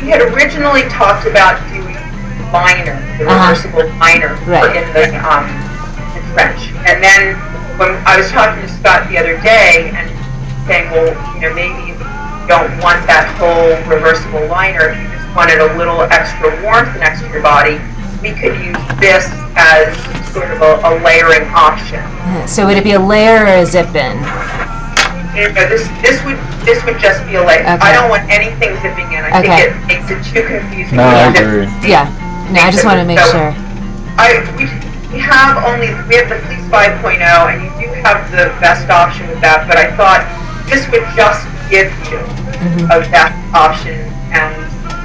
we had originally talked about doing liner, the reversible liner in the trench. And then when I was talking to Scott the other day and saying, well, maybe you don't want that whole reversible liner. If you just wanted a little extra warmth next to your body, we could use this as sort of a layering option. So would it be a layer or a zip-in? This would just be a layer. Okay. I don't want anything zipping in. I think it makes it too confusing. No, I agree. Yeah. No, I just want to make sure. We have the Fleece 5.0, and you do have the vest option with that, but I thought this would just give you a vest option, and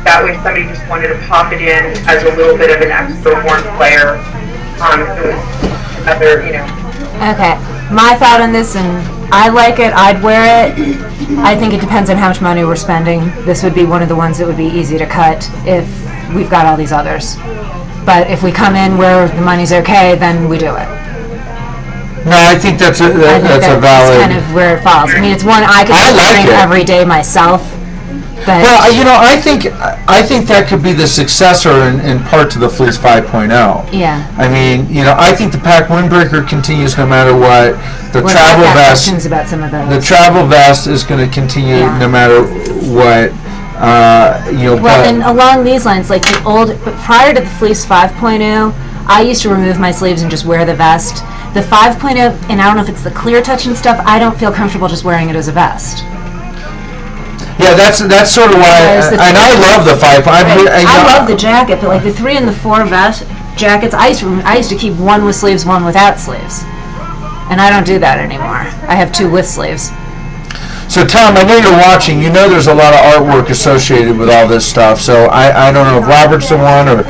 that way if somebody just wanted to pop it in as a little bit of an extra warmth layer, another, Okay. My thought on this, and I like it, I'd wear it. I think it depends on how much money we're spending. This would be one of the ones that would be easy to cut if we've got all these others. But if we come in where the money's okay, then we do it. No, I think that's a valid. That's kind of where it falls. I mean, it's one I could be wearing every day myself. But well, I think that could be the successor in part to the Fleece 5.0. Yeah. I mean, I think the pack windbreaker continues no matter what. The travel vest. Questions about some of those. The travel vest is going to continue no matter what. Well, and along these lines, like but prior to the Fleece 5.0, I used to remove my sleeves and just wear the vest. The 5.0, and I don't know if it's the clear touch and stuff, I don't feel comfortable just wearing it as a vest. Yeah, that's sort of why, and I love the 5.0. I love the jacket, but like the 3 and the 4 vest jackets, I used to keep one with sleeves, one without sleeves, and I don't do that anymore. I have 2 with sleeves. So Tom, I know you're watching. You know there's a lot of artwork associated with all this stuff. So I don't know if Robert's the one or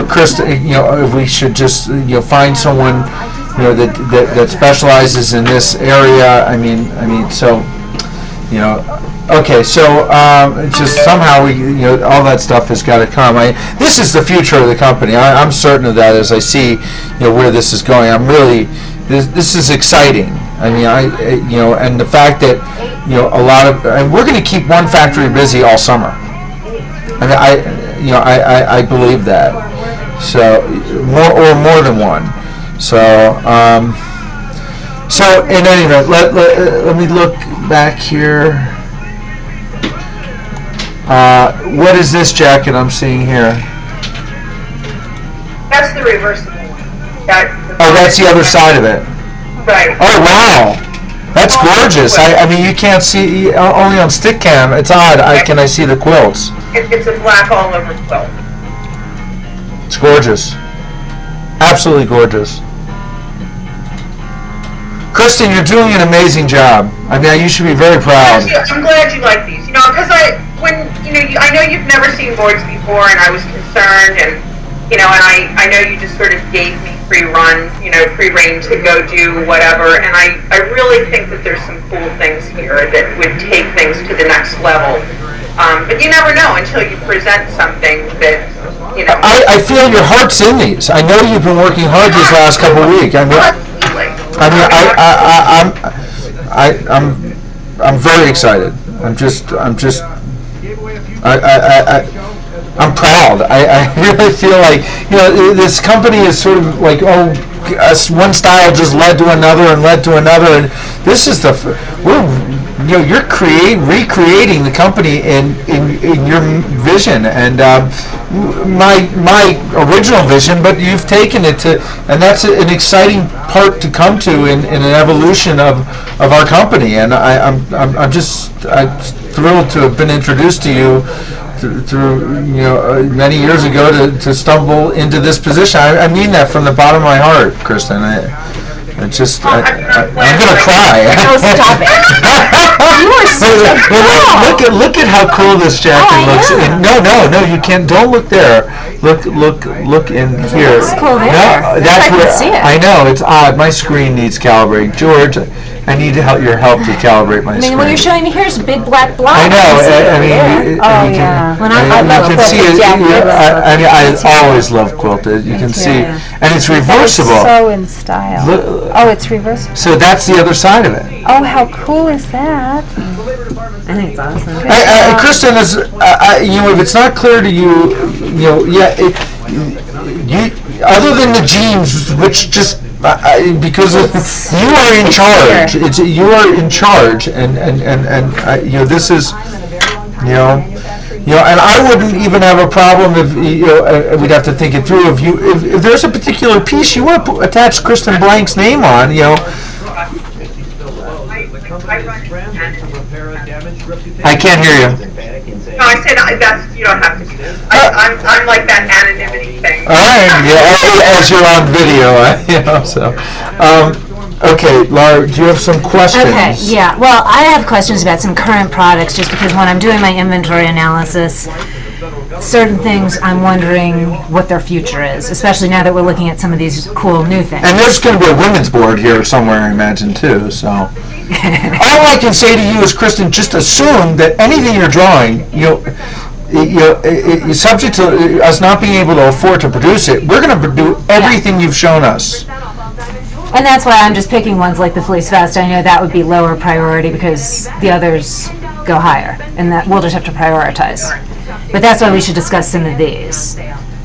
Chris. If we should just find someone that specializes in this area. I mean so okay. So just somehow all that stuff has got to come. This is the future of the company. I'm certain of that as I see where this is going. I'm really this is exciting. I mean, and the fact that a lot of, and we're going to keep one factory busy all summer. I mean, I believe that. So more than one. So in any event, let me look back here. What is this jacket I'm seeing here? That's the reversible one. That's the other side of it. Right. Oh wow, that's gorgeous. I mean, you can't see only on stick cam. It's odd. Can I see the quilts? It's a black all over quilt. It's gorgeous. Absolutely gorgeous. Kristen, you're doing an amazing job. I mean, you should be very proud. I'm glad you like these. Because I know you've never seen boards before, and I was concerned, and I know you just sort of gave me free reign to go do whatever, and I really think that there's some cool things here that would take things to the next level. But you never know until you present something that, I feel your heart's in these. I know you've been working hard these last couple of weeks. I'm very excited. I'm proud. I really feel like this company is sort of like one style just led to another and led to another, and this is you're recreating the company in your vision and my original vision, but you've taken it to, and that's an exciting part to come to in an evolution of our company, and I'm thrilled to have been introduced to you through many years ago to stumble into this position. I mean that from the bottom of my heart, Kristen. I'm gonna cry. No, stop it. You are so look at how cool this jacket looks. No, you can't. Don't look there. Look in here. It's cool there. No, that's where I can see it. I know it's odd. My screen needs calibrating. George, I need your help to calibrate my screen. I mean, what you're showing me here is a big black block. I know. You can see it. I always love quilted. You can see, and it's reversible. That is so in style. It's reversible. So that's the other side of it. Oh, how cool is that? I think it's awesome. Kristen, is if it's not clear to you, other than the jeans, which just because you are in charge, you are in charge, and this is and I wouldn't even have a problem if we'd have to think it through. If there's a particular piece you want to attach Kristen Blank's name on, I can't hear you. No, I said that's you don't have to do this. I'm like that anonymity thing. All right, as you're on video, so. Okay, Laura, do you have some questions? Okay, yeah. Well, I have questions about some current products just because when I'm doing my inventory analysis, certain things I'm wondering what their future is, especially now that we're looking at some of these cool new things. And there's going to be a women's board here somewhere, I imagine, too. So, all I can say to you is, Kristen, just assume that anything you're drawing, subject to us not being able to afford to produce it, we're going to do everything you've shown us. And that's why I'm just picking ones like the fleece vest. I know that would be lower priority because the others go higher, and that we'll just have to prioritize. But that's why we should discuss some of these.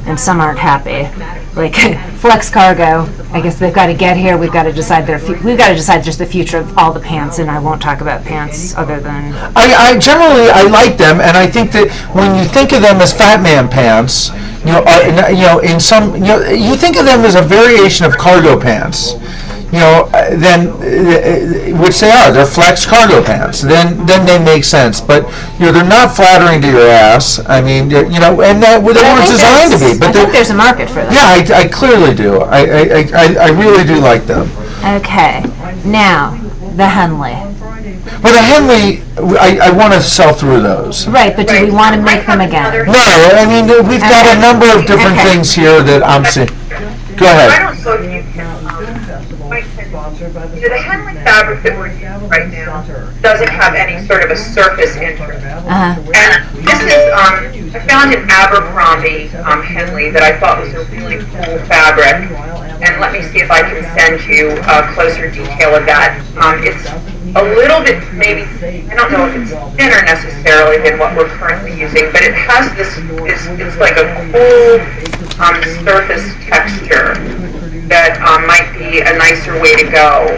And some aren't happy. Like Flex Cargo, I guess they've got to get here. We've got to decide we've got to decide just the future of all the pants, and I won't talk about pants other than. I generally like them, and I think that when you think of them as Fat Man pants, in some you think of them as a variation of cargo pants. Then which they are. They're flex cargo pants. Then they make sense. But they're not flattering to your ass. I mean, and they weren't designed to be. But I think there's a market for them. Yeah, I clearly do. I really do like them. Okay, now the Henley. Well, the Henley, I want to sell through those. Right, but do we want to make them again? No, I mean we've got a number of different things here that I'm seeing. Go ahead. I don't know if you can. The Henley fabric that we're using right now doesn't have any sort of a surface interest. And this is, I found an Abercrombie Henley that I thought was a really cool fabric. And let me see if I can send you a closer detail of that. It's a little bit, maybe, I don't know if it's thinner necessarily than what we're currently using, but it has this, it's like a cool surface texture that might be a nicer way to go.